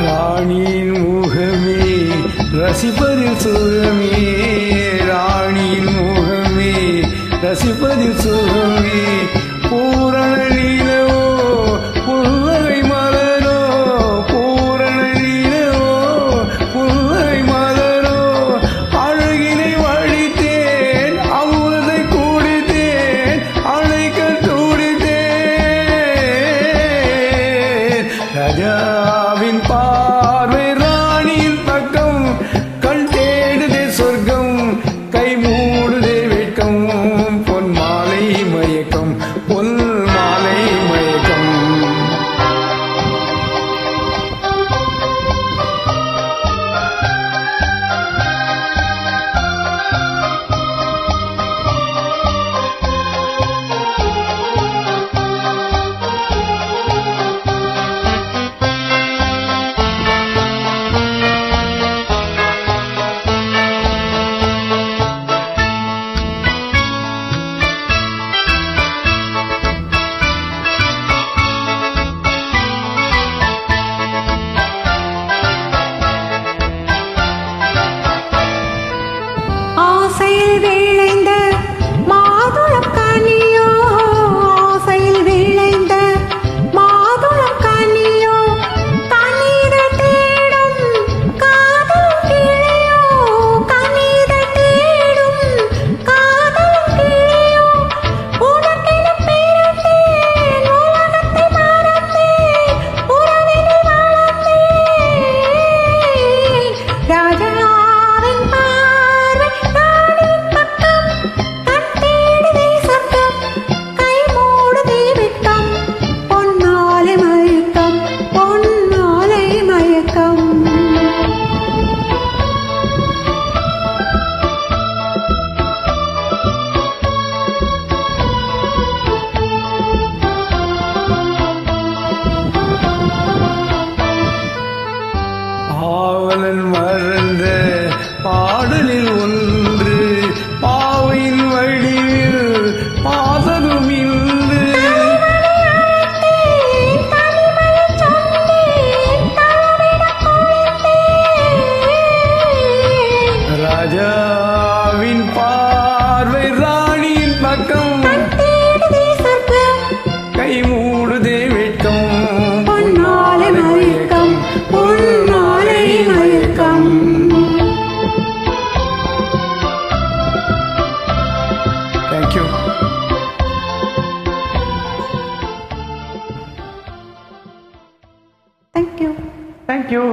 ராணியின் முகமே ரசிப்பதில் சுகமே, ராணியின் முகமே ரசிப்பதில் சுகமே, பூரண நீலவோ புன்னகை மலரோ, பூரண நீலவோ புன்னகை மலரோ, அழகினை வழித்தேன் அமுதை குடித்தேன் அணைக்க துடித்தேன். ராஜாவின் பார்வை ராணியின் பக்கம், கண் தேடுதே சொர்க்கம் கை மூடுதே வெட்கம், பொன் மாலை மயக்கம் பொன் மாலை மயக்கம். ஆசையில் விளைந்த மாதுளம் கனியோ, ஆசையில் விளைந்த மாதுளம் கனியோ, கனிதழ் தேடும் காதல் கிளியோ, கனிதழ் தேடும் காதல் கிளியோ, உனக்கென பிறந்தேன் உலகத்தை மறந்தேன் உறவினில் வளர்ந்தேன். ராஜாவின் பார்வை ராணியின் பக்கம், கண் தேடுதே சொர்க்கம் கை மூடுதே வெட்கம், பொன் மாலை மயக்கம் பொன் மாலை மயக்கம். ஆவலன் மறந்த பாடலில் ஒன்று, பாவையின் வடிவில் பாசனும் இன்று. ராஜாவின் பார்வை ராணியின் பக்கம், கை மூடுதே வெட்கம் பொன் மாலை மயக்கம் பொன் மாலை மயக்கம். Thank you. Thank you. Thank you.